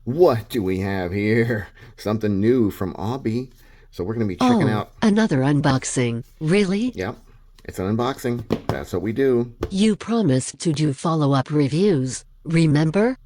What do we have here? Something new from Aubey. So we're going to be checking Oh, out. another unboxing. Really? Yep, it's an unboxing. That's what we do. You promised to do follow-up reviews, remember?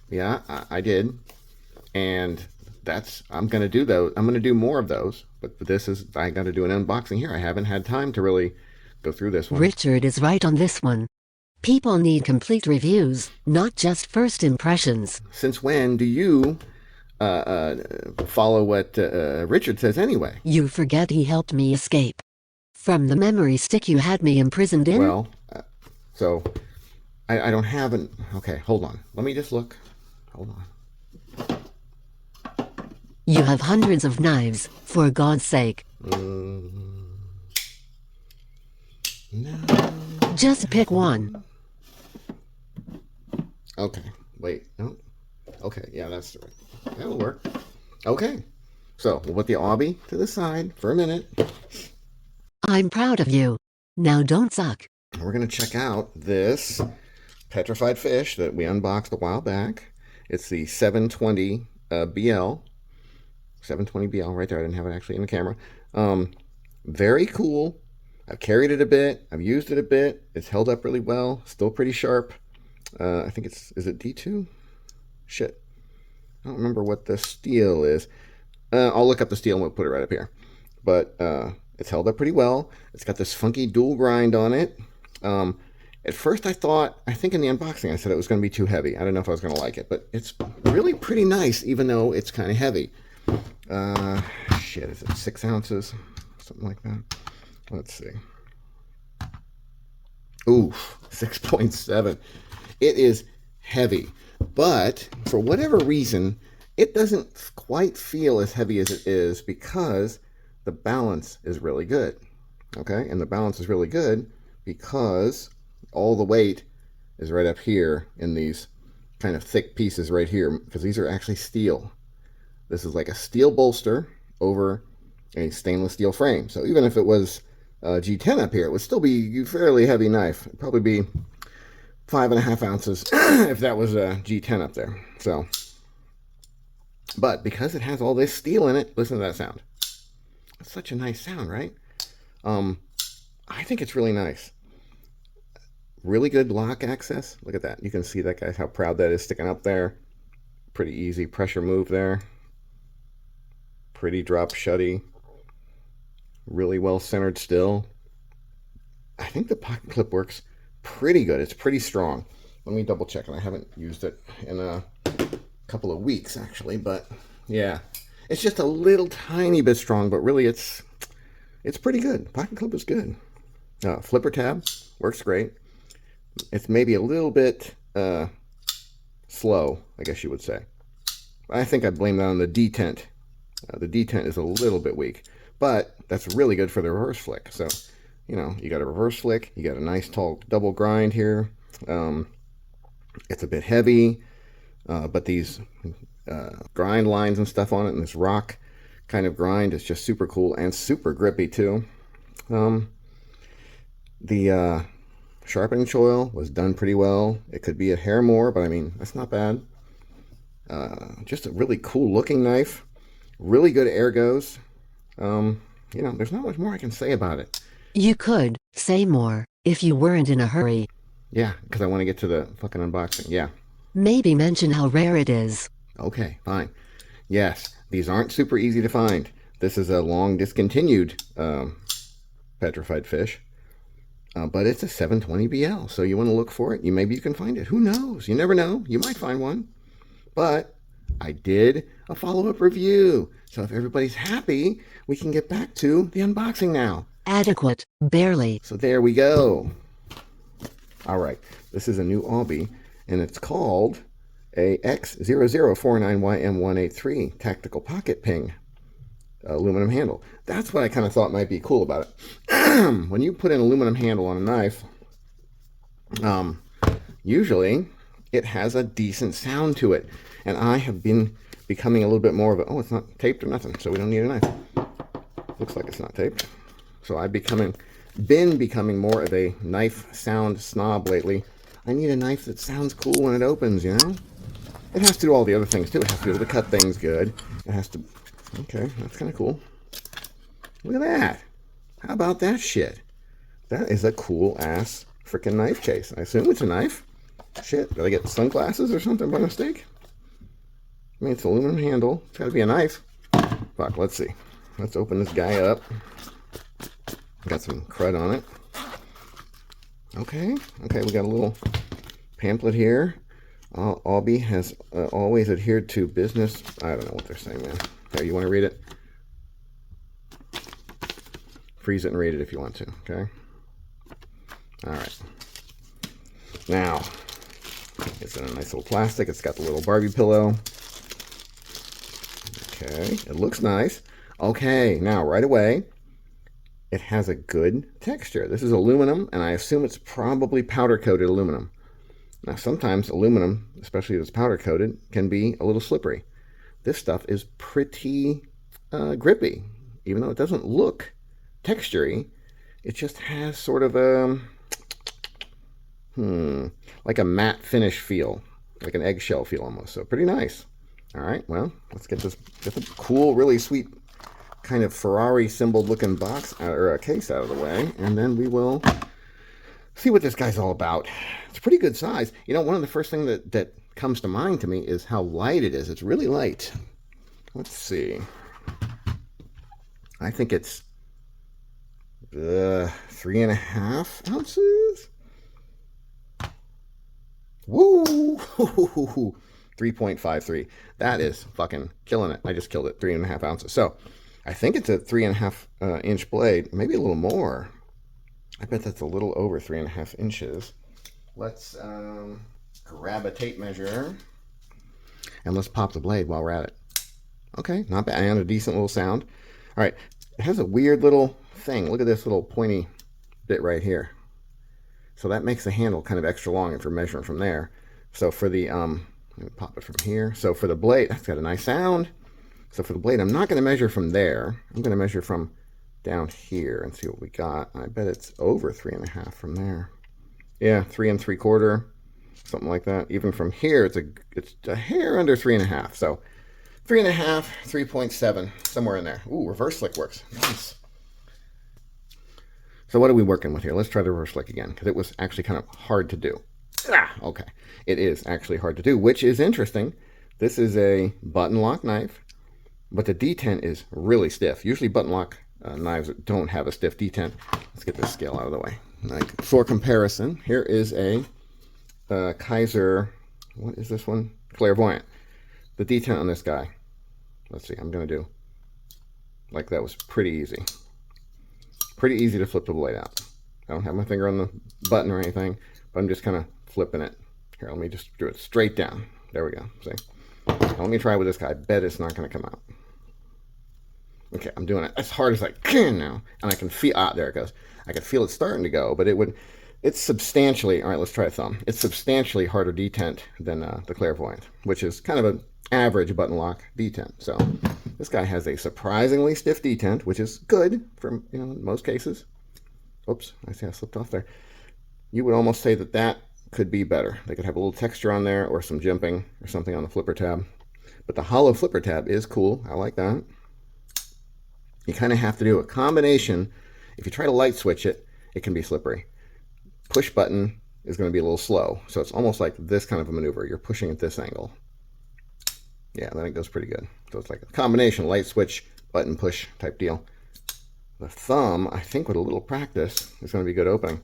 Yeah, I did. And I'm going to do those. I'm going to do more of those. But this is, I got to do an unboxing here. I haven't had time to really go through this one. Richard is right on this one. People need complete reviews, not just first impressions. Since when do you follow what Richard says anyway? You forget he helped me escape from the memory stick you had me imprisoned in? Well, so I don't have an. Okay, hold on. Let me just look. Hold on. You have hundreds of knives, for God's sake. No. Just pick one. Okay, wait, no. Okay, yeah, that's right. That'll work. Okay, so we'll put the Aubey to the side for a minute. I'm proud of you. Now don't suck. We're going to check out this petrified fish that we unboxed a while back. It's the 720 BL. 720 BL right there. I didn't have it actually in the camera. Very cool. I've carried it a bit. I've used it a bit. It's held up really well. Still pretty sharp. I think is it D2? Shit. I don't remember what the steel is. I'll look up the steel and we'll put it right up here. But it's held up pretty well. It's got this funky dual grind on it. At first I think in the unboxing I said it was going to be too heavy. I don't know if I was going to like it, but it's really pretty nice even though it's kind of heavy. Shit, is it 6 ounces? Something like that. Let's see. Ooh, 6.7. It is heavy, but for whatever reason, it doesn't quite feel as heavy as it is because the balance is really good. Okay, and the balance is really good because all the weight is right up here in these kind of thick pieces right here, because these are actually steel. This is like a steel bolster over a stainless steel frame. So even if it was G10 up here, it would still be a fairly heavy knife. It'd probably be 5.5 ounces if that was a G10 up there. So, but because it has all this steel in it, listen to that sound. It's such a nice sound, right? I think it's really nice. Really good lock access. Look at that. You can see that, guys, how proud that is sticking up there. Pretty easy pressure move there. Pretty drop shutty. Really well centered still. I think the pocket clip works pretty good. It's pretty strong. Let me double check, and I haven't used it in a couple of weeks actually, but yeah, it's just a little tiny bit strong, but really it's pretty good. Pocket clip is good. Flipper tab works great. It's maybe a little bit slow, I guess you would say. I think I blame that on the detent. The detent is a little bit weak, but that's really good for the reverse flick. So, you know, you got a reverse flick, you got a nice tall double grind here. It's a bit heavy, but these grind lines and stuff on it, and this rock kind of grind is just super cool and super grippy too. The sharpening choil was done pretty well. It could be a hair more, but I mean, that's not bad. Just a really cool looking knife. Really good ergos. You know, there's not much more I can say about it. You could say more if you weren't in a hurry. Yeah, because I want to get to the fucking unboxing. Yeah. Maybe mention how rare it is. Okay, fine. Yes, these aren't super easy to find. This is a long discontinued petrified fish. But it's a 720 BL, so you want to look for it. Maybe you can find it. Who knows? You never know. You might find one. But I did a follow-up review. So if everybody's happy, we can get back to the unboxing now. Adequate, barely. So there we go. All right, this is a new Aubey, and it's called a X0049YM183 Tactical Pocket Ping aluminum handle. That's what I kind of thought might be cool about it. When you put an aluminum handle on a knife, usually it has a decent sound to it. And I have been becoming a little bit more of a, oh, it's not taped or nothing, so we don't need a knife. Looks like it's not taped. So I've been becoming more of a knife sound snob lately. I need a knife that sounds cool when it opens, you know? It has to do all the other things too. It has to be able to cut things good. It has to. Okay, that's kind of cool. Look at that. How about that shit? That is a cool ass freaking knife case. I assume it's a knife. Shit, did I get sunglasses or something by mistake? I mean, it's an aluminum handle. It's got to be a knife. Fuck, let's see. Let's open this guy up. Got some crud on it. Okay, we got a little pamphlet here. Aubey has always adhered to business. I don't know what they're saying, man. Here, you want to read it? Freeze it and read it if you want to, okay? All right. Now, it's in a nice little plastic. It's got the little Barbie pillow. Okay, it looks nice. Okay, now right away, it has a good texture. This is aluminum, and I assume it's probably powder-coated aluminum. Now, sometimes aluminum, especially if it's powder-coated, can be a little slippery. This stuff is pretty grippy, even though it doesn't look textury. It just has sort of a, like a matte finish feel, like an eggshell feel almost. So pretty nice. All right, well, let's get the cool, really sweet kind of Ferrari symbol looking box or a case out of the way, and then we will see what this guy's all about. It's a pretty good size. You know, one of the first things that comes to mind to me is how light it is. It's really light. Let's see. I think it's 3.5 ounces. Woo! 3.53. That is fucking killing it. I just killed it. 3.5 ounces. So I think it's a 3.5 inch blade, maybe a little more. I bet that's a little over 3.5 inches. Let's grab a tape measure and let's pop the blade while we're at it. Okay, not bad. And a decent little sound. All right, it has a weird little thing. Look at this little pointy bit right here. So that makes the handle kind of extra long if you're measuring from there. So for the, let me pop it from here. So for the blade, that's got a nice sound. So for the blade, I'm not going to measure from there. I'm going to measure from down here and see what we got. I bet it's over 3.5 from there. Yeah, 3 3/4, something like that. Even from here, it's a hair under 3.5. So 3.5, 3.7, somewhere in there. Ooh, reverse slick works. Nice. So what are we working with here? Let's try the reverse slick again, because it was actually kind of hard to do. Okay, it is actually hard to do, which is interesting. This is a button lock knife, but the detent is really stiff. Usually button lock knives don't have a stiff detent. Let's get this scale out of the way. Like, for comparison, here is a Kaiser, what is this one? Clairvoyant. The detent on this guy, let's see, I'm going to do, like, that was pretty easy. Pretty easy to flip the blade out. I don't have my finger on the button or anything, but I'm just kind of flipping it. Here, let me just do it straight down. There we go. See? Now, let me try with this guy. I bet it's not going to come out. Okay, I'm doing it as hard as I can now, and I can feel, there it goes. I can feel it starting to go, but it's substantially, all right, let's try a thumb. It's substantially harder detent than the Clairvoyant, which is kind of an average button lock detent. So this guy has a surprisingly stiff detent, which is good for, in most cases. Oops, I see I slipped off there. You would almost say that could be better. They could have a little texture on there or some jimping or something on the flipper tab. But the hollow flipper tab is cool. I like that. You kind of have to do a combination. If you try to light switch it, it can be slippery. Push button is going to be a little slow. So it's almost like this kind of a maneuver. You're pushing at this angle. Yeah, then it goes pretty good. So it's like a combination, light switch, button push type deal. The thumb, I think with a little practice, is going to be good opening.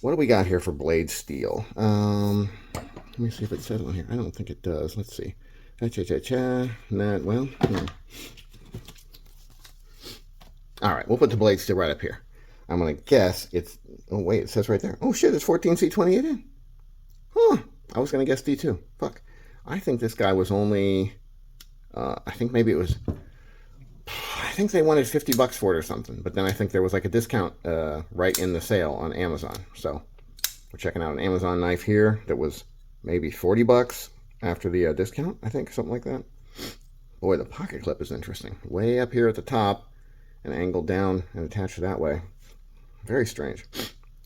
What do we got here for blade steel? Let me see if it says on here. I don't think it does. Let's see. Well, all right, we'll put the blade steel right up here. I'm going to guess it's, oh wait, it says right there. Oh shit, it's 14C28N. Huh, I was going to guess D2. Fuck. I think this guy was only, I think maybe it was, I think they wanted $50 for it or something. But then I think there was like a discount right in the sale on Amazon. So we're checking out an Amazon knife here that was maybe $40 after the discount, I think, something like that. Boy, the pocket clip is interesting. Way up here at the top and angled down and attached that way. Very strange.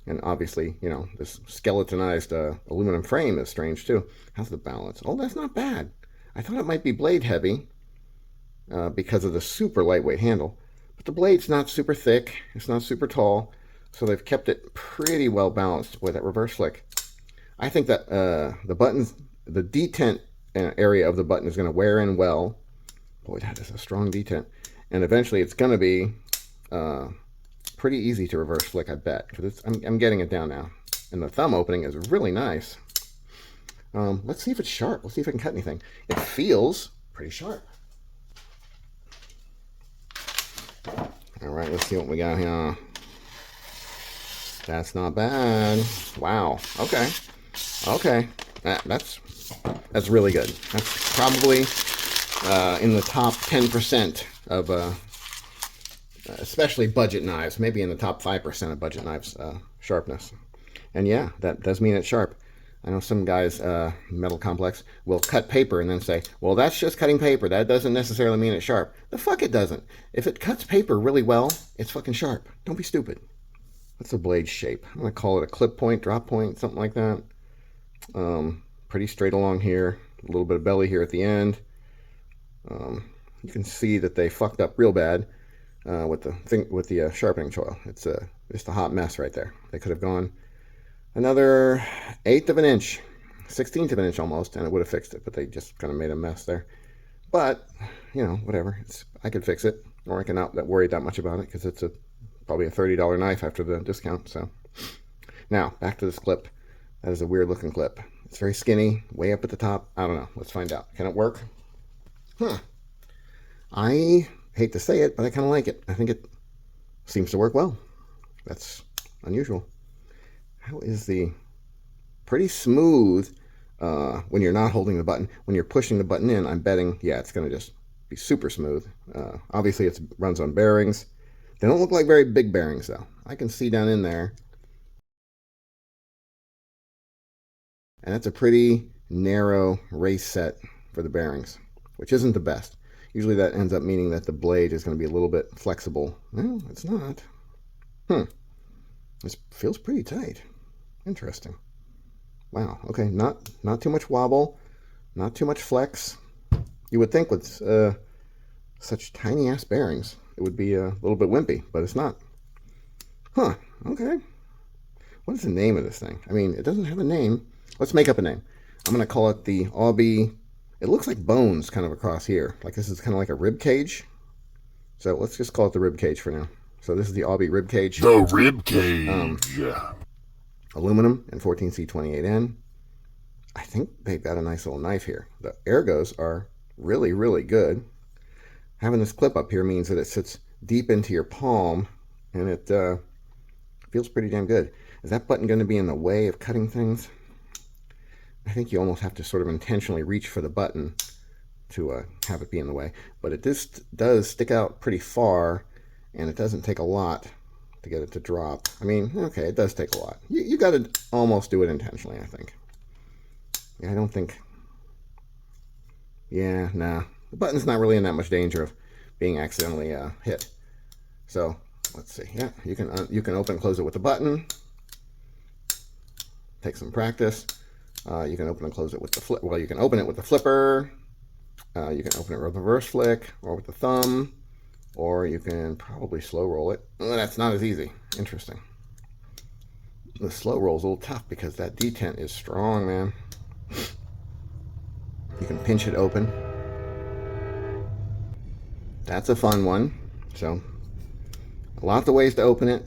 And obviously, you know, this skeletonized aluminum frame is strange too. How's the balance? Oh, that's not bad. I thought it might be blade heavy because of the super lightweight handle. But the blade's not super thick. It's not super tall. So they've kept it pretty well balanced with that reverse flick. I think that the buttons, the detent area of the button is going to wear in well. Boy, that is a strong detent. And eventually it's going to be pretty easy to reverse flick, I bet. Because I'm getting it down now. And the thumb opening is really nice. Let's see if it's sharp. Let's see if I can cut anything. It feels pretty sharp. All right, let's see what we got here. That's not bad. Wow. Okay. Okay. That's really good. That's probably in the top 10% of especially budget knives. Maybe in the top 5% of budget knives sharpness. And yeah, that does mean it's sharp. I know some guys, Metal Complex, will cut paper and then say, well, that's just cutting paper. That doesn't necessarily mean it's sharp. The fuck it doesn't. If it cuts paper really well, it's fucking sharp. Don't be stupid. What's the blade shape? I'm going to call it a clip point, drop point, something like that. Pretty straight along here. A little bit of belly here at the end. You can see that they fucked up real bad with the sharpening choil. It's just a hot mess right there. They could have gone another 1/8 of an inch, 1/16 of an inch almost, and it would have fixed it, but they just kind of made a mess there. But, you know, whatever. I could fix it, or I can not worry that much about it, because it's probably a $30 knife after the discount. So now, back to this clip. That is a weird looking clip. It's very skinny, way up at the top. I don't know. Let's find out. Can it work? I hate to say it, but I kind of like it. I think it seems to work well. That's unusual. How is the pretty smooth when you're not holding the button. When you're pushing the button in, I'm betting, yeah, it's going to just be super smooth. Obviously, it runs on bearings. They don't look like very big bearings, though. I can see down in there. And that's a pretty narrow race set for the bearings, which isn't the best. Usually that ends up meaning that the blade is going to be a little bit flexible. No, it's not. This feels pretty tight. Interesting. Wow. Okay, not too much wobble, not too much flex. You would think with such tiny ass bearings, it would be a little bit wimpy, but it's not. Okay. What is the name of this thing? I mean, it doesn't have a name. Let's make up a name. I'm going to call it the Aubey. It looks like bones kind of across here. Like this is kind of like a rib cage. So let's just call it the rib cage for now. So this is the Aubey rib cage. The rib cage. Aluminum and 14C28N. I think they've got a nice little knife here. The ergos are really, really good. Having this clip up here means that it sits deep into your palm, and it feels pretty damn good. Is that button going to be in the way of cutting things? I think you almost have to sort of intentionally reach for the button to have it be in the way. But it just does stick out pretty far, and it doesn't take a lot to get it to drop. I mean, okay, it does take a lot. You got to almost do it intentionally, I think. Yeah, I don't think... Yeah, nah. The button's not really in that much danger of being accidentally hit. So, let's see. Yeah, you can open and close it with the button. Take some practice. You can open and close it with the flip. Well, you can open it with the flipper. You can open it with a reverse flick or with the thumb, or you can probably slow roll it. That's not as easy. Interesting. The slow roll's a little tough because that detent is strong, man. You can pinch it open. That's a fun one. So, lots of ways to open it.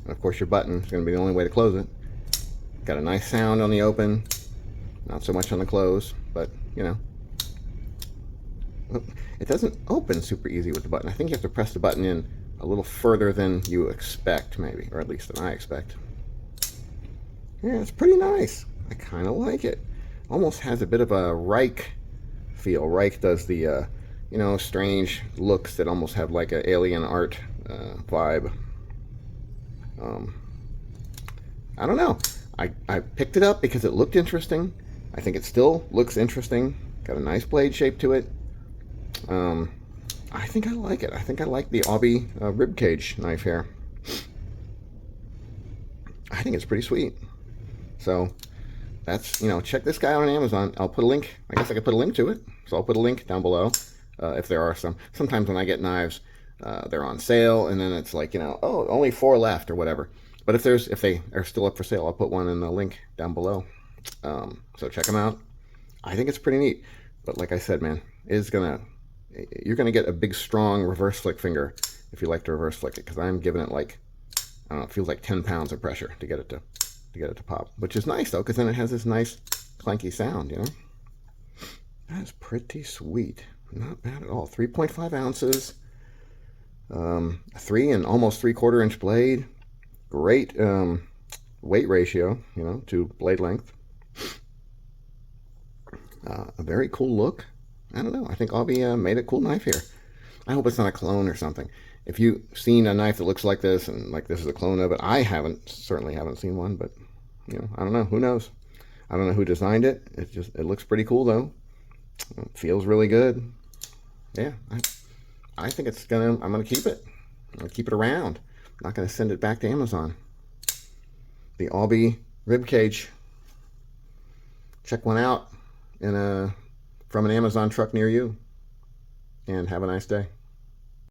And of course, your button is going to be the only way to close it. Got a nice sound on the open. Not so much on the close, but, you know. It doesn't open super easy with the button. I think you have to press the button in a little further than you expect, maybe. Or at least than I expect. Yeah, it's pretty nice. I kind of like it. Almost has a bit of a Reich feel. Reich does the, you know, strange looks that almost have like an alien art vibe. I don't know. I picked it up because it looked interesting. I think it still looks interesting. Got a nice blade shape to it. I think I like it. I think I like the Aubey ribcage knife here. I think it's pretty sweet. So that's, check this guy out on Amazon. I'll put a link. I guess I could put a link to it. So I'll put a link down below. If there are some. Sometimes when I get knives, they're on sale, and then it's like, oh, only 4 left or whatever. But if they are still up for sale, I'll put one in the link down below. So check them out. I think it's pretty neat. But like I said, man, you're gonna get a big, strong reverse flick finger if you like to reverse flick it, because I'm giving it like, I don't know, it feels like 10 pounds of pressure to get it to pop, which is nice though, because then it has this nice clanky sound. That's pretty sweet. Not bad at all. 3.5 ounces, 3 and almost 3/4 inch blade. Great weight ratio, to blade length. A very cool look. I don't know. I think Aubey made a cool knife here. I hope it's not a clone or something. If you've seen a knife that looks like this and like this is a clone of it, I certainly haven't seen one, but I don't know. Who knows? I don't know who designed it. It looks pretty cool though. It feels really good. Yeah, I think I'm gonna keep it. I'm gonna keep it around. I'm not gonna send it back to Amazon. The Aubey rib cage. Check one out from an Amazon truck near you. And have a nice day.